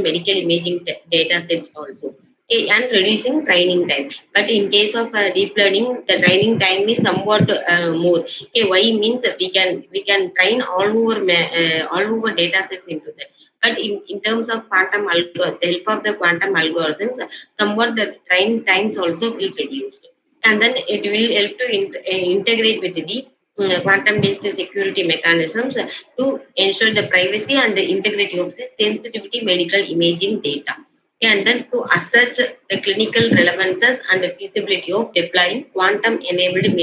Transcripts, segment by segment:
medical imaging data sets also. Okay, and reducing training time. But in case of deep learning, the training time is somewhat more. Okay, why means that we can train all over data sets into that. But in terms of quantum algorithm, the help of the quantum algorithms, somewhat the training times also will reduced, and then it will help to integrate with the quantum-based security mechanisms to ensure the privacy and the integrity of the sensitivity medical imaging data, and then to assess the clinical relevances and the feasibility of deploying quantum-enabled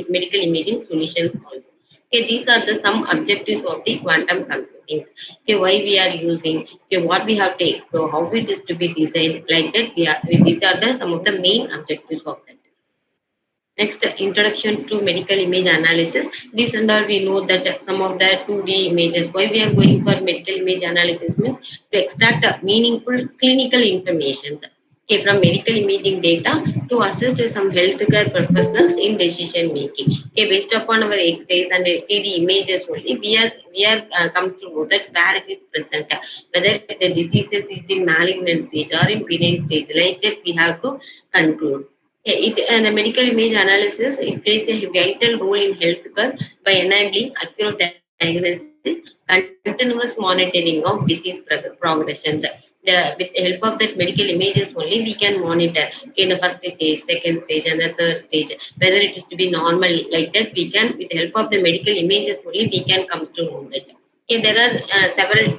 medical imaging solutions also. Okay, these are the some objectives of the quantum computing. Okay, why we are using, okay, what we have to explore, how it is to be designed, like that. These are the some of the main objectives of that. Next, introductions to medical image analysis. This and all we know that some of the 2D images. Why we are going for medical image analysis means to extract meaningful clinical information, okay, from medical imaging data to assist some healthcare professionals in decision making. Okay, based upon our X-rays and CD images only, we are comes to know that where it is present, whether the diseases is in malignant stage or in benign stage. Like that, we have to conclude. Yeah, the medical image analysis, it plays a vital role in healthcare by enabling accurate diagnosis, continuous monitoring of disease progressions. With the help of that medical images only, we can monitor in the first stage, second stage, and the third stage, whether it is to be normal, like that. We can, with the help of the medical images only, we can come to know that. Okay, there are several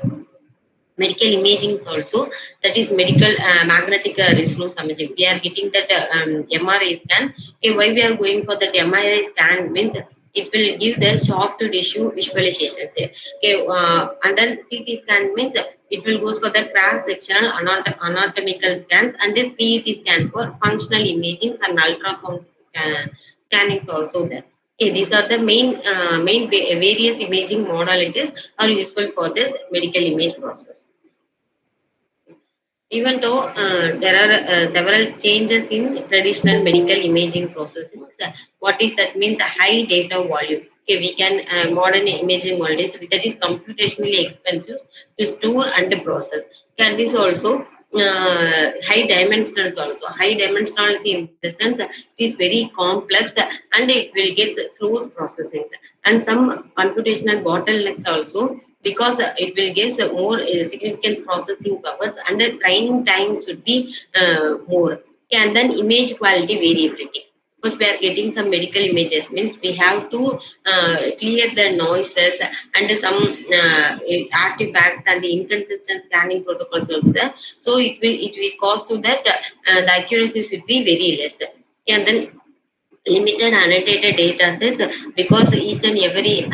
medical imaging also, that is medical magnetic resonance imaging. We are getting that MRI scan. Okay, why we are going for that MRI scan means it will give the soft tissue visualizations. Okay, and then CT scan means it will go for the cross sectional anatomical scans, and then PET scans for functional imaging and ultrasound scannings also there. Okay, these are the main various imaging modalities are useful for this medical image process. Even though there are several changes in traditional medical imaging processing, what is that means a high data volume. Okay, we can modern imaging models that is computationally expensive to store and process. And this also high dimensionals also. High dimensionals in the sense it is very complex and it will get slow processing, and some computational bottlenecks also, because it will give more significant processing powers, and the training time should be more. And then image quality variability, because we are getting some medical images means we have to clear the noises and some artifacts and the inconsistent scanning protocols of the, so it will cause to that the accuracy should be very less. And then limited annotated data sets, because each and every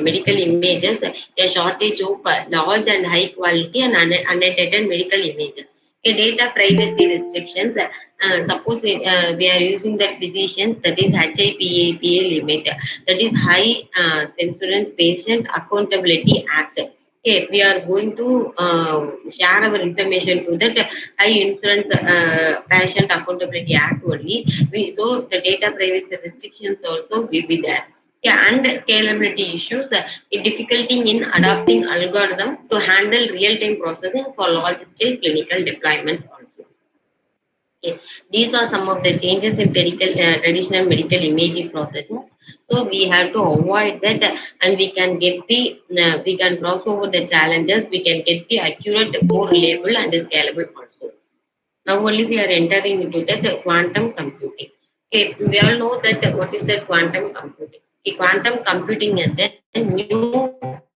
medical images a shortage of large and high quality and annotated medical images. Okay, data privacy restrictions. Suppose we are using that physicians, that is HIPAA limit, that is High Censurance Patient Accountability Act. Okay, we are going to share our information to that High Insurance Patient Accountability Act only. So the data privacy restrictions also will be there. Yeah, and scalability issues, difficulty in adopting algorithm to handle real-time processing for large-scale clinical deployments also. Okay. These are some of the changes in traditional medical imaging processes. So we have to avoid that, and we can get the we can cross over the challenges. We can get the accurate, more reliable, and scalable also. Now only we are entering into that quantum computing. Okay, we all know that what is that quantum computing. Okay, quantum computing is a new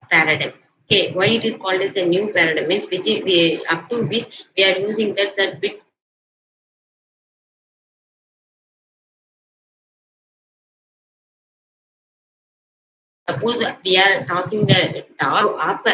paradigm. Okay, why it is called as a new paradigm means we up to which we are using that which suppose we are tossing the dog up.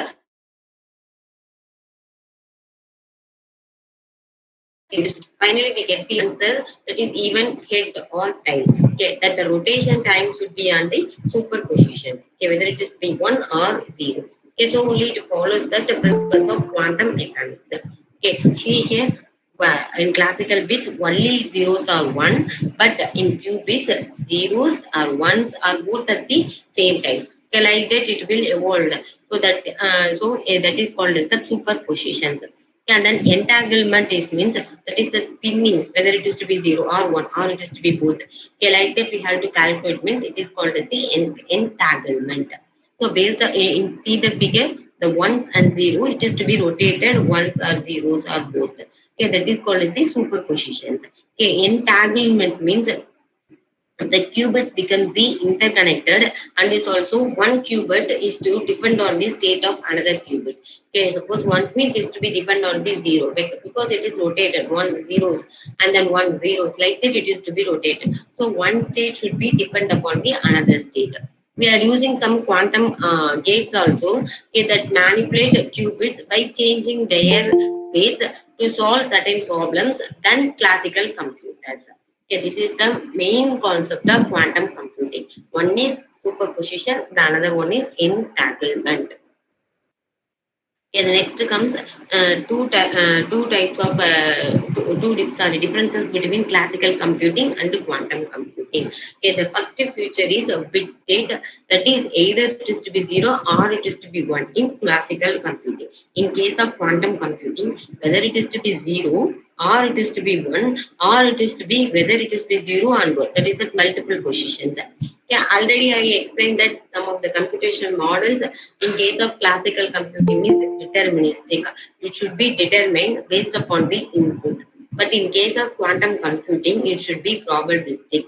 Finally, we get the answer that is even head or tail. Okay, that the rotation time should be on the superposition. Okay, whether it is be 1 or 0. Okay, so only it follows that the principles of quantum mechanics. Okay, see here in classical bits only zeros are 1, but in qubits zeros are ones are both at the same time. Okay, like that it will evolve. So that that is called as the superpositions. And then entanglement is means that is the spinning, whether it is to be zero or one or it is to be both. Okay, like that we have to calculate means it is called as the entanglement. So based on see the figure, the ones and zero, it is to be rotated ones or zeros or both. Okay, that is called as the superpositions. Okay, entanglement means the qubits becomes the interconnected, and it's also one qubit is to depend on the state of another qubit. Okay, suppose one means is to be depend on the zero because it is rotated one zeros and then one zeros, like that it is to be rotated. So one state should be depend upon the another state. We are using some quantum gates also, okay, that manipulate qubits by changing their states to solve certain problems than classical computers. Okay, this is the main concept of quantum computing. One is superposition, the another one is entanglement. Okay, the next comes two types of differences between classical computing and quantum computing. Okay, the first feature is a bit state, that is either it is to be zero or it is to be one in classical computing. In case of quantum computing, whether it is to be zero or it is to be one or it is to be whether it is to be zero and one, that is at multiple positions. Yeah, already I explained that some of the computational models in case of classical computing is deterministic. It should be determined based upon the input. But in case of quantum computing, it should be probabilistic.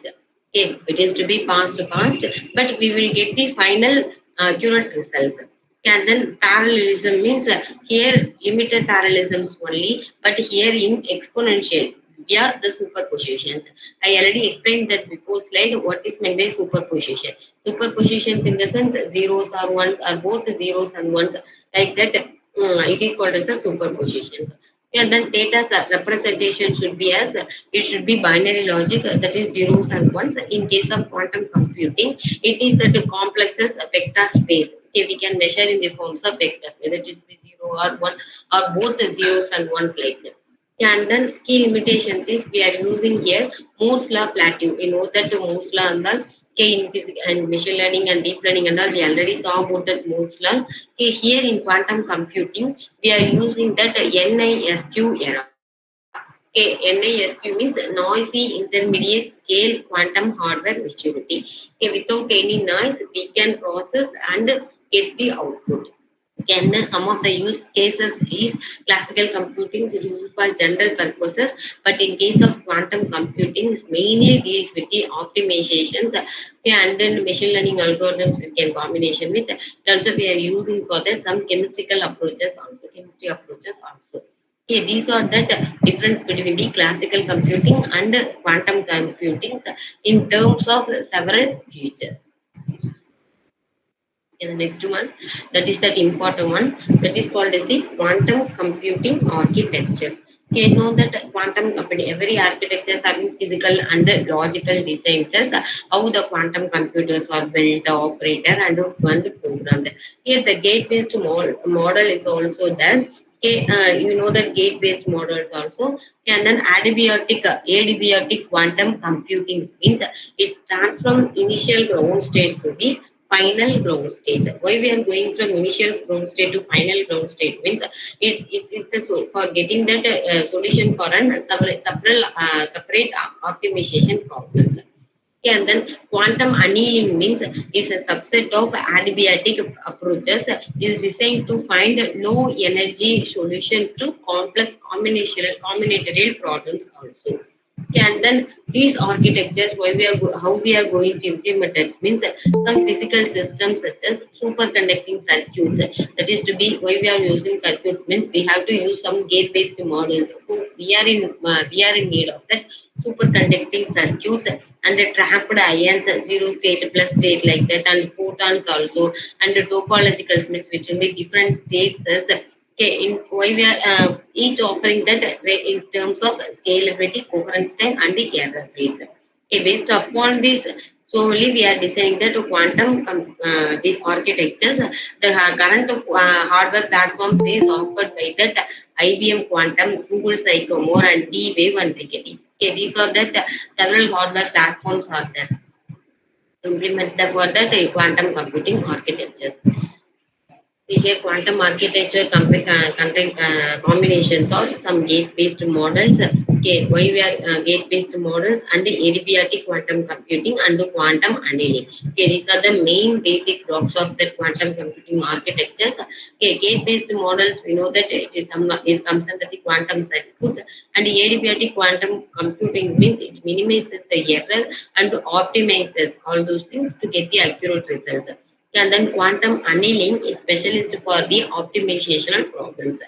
Okay, it is to be past, but we will get the final accurate results. And then parallelism means here limited parallelisms only, but here in exponential via the superpositions. I already explained that before slide what is meant by superposition. Superpositions in the sense zeros or ones or both zeros and ones, like that it is called as a superposition. And then data representation should be as it should be binary logic, that is zeros and ones. In case of quantum computing, it is that the complexes vector space. Okay, we can measure in the forms of vectors, whether it is the zero or one or both the zeros and ones, like that. And then key limitations is we are using here Moore's law plateau. You know that the Moore's law and all, okay, in physics and machine learning and deep learning and all, we already saw about that Moore's law. Okay, here in quantum computing, we are using that NISQ era. Okay, NISQ means noisy intermediate scale quantum hardware maturity. Okay, without any noise, we can process and get the output. Again, some of the use cases is classical computing is used for general purposes, but in case of quantum computing, it mainly deals with the optimizations, and then machine learning algorithms we can combination with. Also, we are using for that some chemical approaches also, chemistry approaches also. Okay, these are the difference between the classical computing and quantum computing in terms of several features. In the next one, that is that important one, that is called as the quantum computing architecture. Okay, know that quantum computing, every architecture having physical and logical designs, how the quantum computers are built, operated, and programmed. Here, the gate-based model is also there. Okay, you know that gate-based models also. And then adiabatic quantum computing means it starts from initial ground states to the final ground state. Why we are going from initial ground state to final ground state means it's the for getting that solution for an separate optimization problems. Okay, and then quantum annealing means is a subset of adiabatic approaches is designed to find low energy solutions to complex combinatorial problems also. Okay, and then these architectures, how we are going to implement it means some physical systems such as superconducting circuits. That is to be why we are using circuits means we have to use some gate-based models. So we are in need of that superconducting circuits and the trapped ions, zero state, plus state, like that, and photons also, and the topological means which will be different states as okay, in why we are each offering that in terms of scalability, coherence time, and the error rates. Okay, based upon this, so only we are designing that quantum these architectures. The current hardware platforms is offered by that IBM Quantum, Google Sycamore, and D-Wave and Rigetti. Okay, these are that several hardware platforms are there to implement the for that quantum computing architectures. Here, quantum architecture content combinations of some gate-based models. Okay, why we are gate-based models and adiabatic quantum computing and quantum annealing. Okay, these are the main basic blocks of the quantum computing architectures. Okay, gate-based models, we know that it is comes under the quantum circuits, and adiabatic quantum computing means it minimizes the error and optimizes all those things to get the accurate results. And then quantum annealing is specialist for the optimizational problems.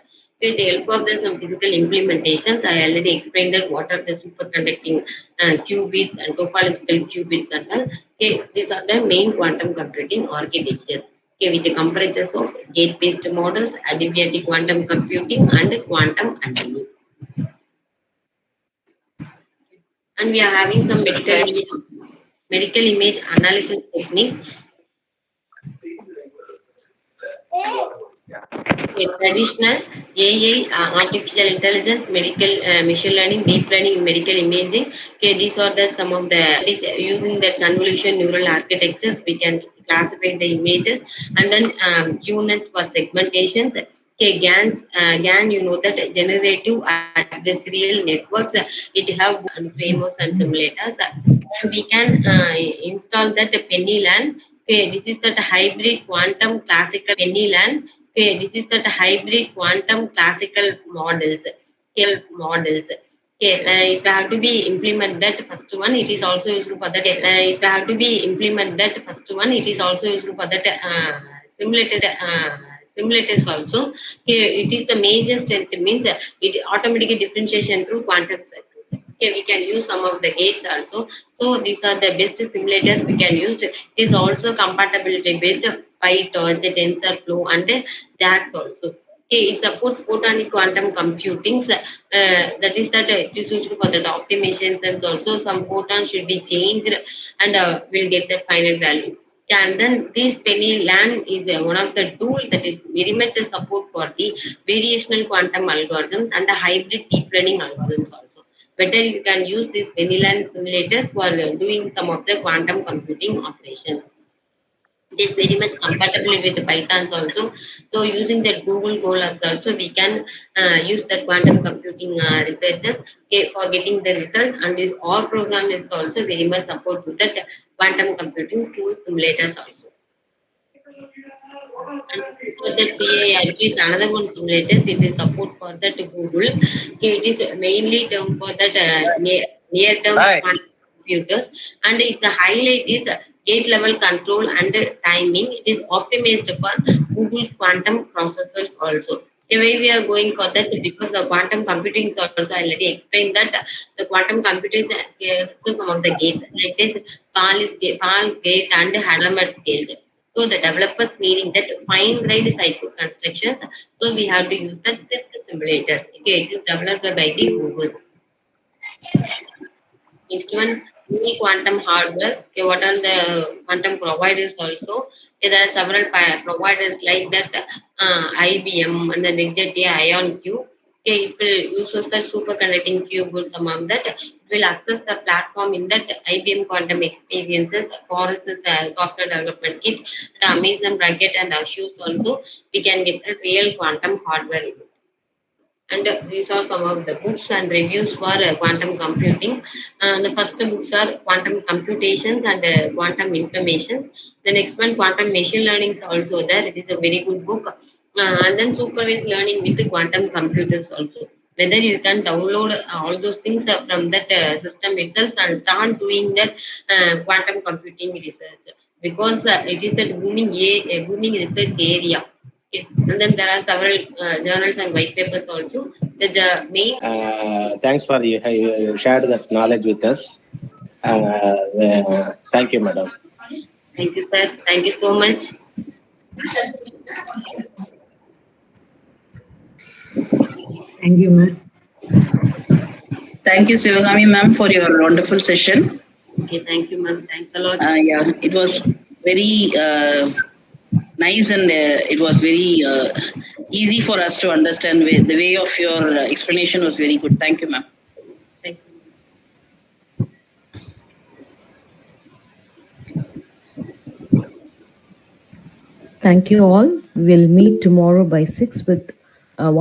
With the help of the some physical implementations, I already explained that what are the superconducting qubits and topological qubits and all. Okay, these are the main quantum computing architectures. Okay, which comprises of gate-based models, adiabatic quantum computing, and quantum annealing. And we are having some medical image analysis techniques. Okay, traditional AI, artificial intelligence, medical machine learning, deep learning in medical imaging. Okay, these are the some of the using the convolution neural architectures. We can classify the images and then units for segmentations. Okay, GAN, you know that generative adversarial networks. It have frameworks and simulators. And we can install that PennyLAN. Okay, this is that hybrid quantum classical PennyLAN. Okay, this is that hybrid quantum classical models, scale models. Okay, if I have to be implement that first one, it is also used for that. If I have to be implement that first one, it is also used for that simulated. Simulators also. Okay, it is the major strength means it automatically differentiation through quantum circuits. Okay, we can use some of the gates also. So these are the best simulators we can use. It is also compatibility with PyTorch, TensorFlow, and DAX also. Okay, it supports photonic quantum computing. That is that it is used for the optimizations and also some photons should be changed and we'll get the final value. Yeah, and then this PennyLAN is one of the tools that is very much a support for the variational quantum algorithms and the hybrid deep learning algorithms also. Better you can use these PennyLAN simulators for doing some of the quantum computing operations. It is very much compatible with Pythons also. So using that Google Colabs also, we can use that quantum computing researchers for getting the results. And this all program is also very much support to that quantum computing tool simulators also. And for that CIRG is another one simulators. It is support for that Google. Okay, it is mainly term for that near term quantum computers, and its highlight is gate level control and timing. It is optimized for Google's quantum processors also. The way we are going for that because the quantum computing is also I already explained that the quantum computing so some of the gates like this Karl's gate and Hadamard scales. So the developers meaning that fine grained cycle constructions. So we have to use that simulators. Okay, it is developed by the Google. Next one, mini quantum hardware. Okay, what are the quantum providers also? Okay, there are several providers like that IBM and the NetJet IonQ. Okay, it will use the superconducting qubits among that. It will access the platform in that IBM Quantum Experiences, Forest software development kit, the Amazon Bracket and Azure also. We can get a real quantum hardware. And these are some of the books and reviews for quantum computing. The first books are Quantum Computations and Quantum Informations. The next one, Quantum Machine Learning is also there. It is a very good book. And then Supervised Learning with the Quantum Computers also. Whether you can download all those things from that system itself and start doing that quantum computing research. Because it is a booming research area. Okay. And then there are several journals and white papers also. The main. Thanks for you shared that knowledge with us. Thank you, madam. Thank you, sir. Thank you so much. Thank you, ma'am. Thank you, Sivagami ma'am, for your wonderful session. Okay, thank you, ma'am. Thanks a lot. Yeah, it was very nice and it was very easy for us to understand. The way of your explanation was very good. Thank you, ma'am. Thank you. Thank you all. We'll meet tomorrow by 6 with one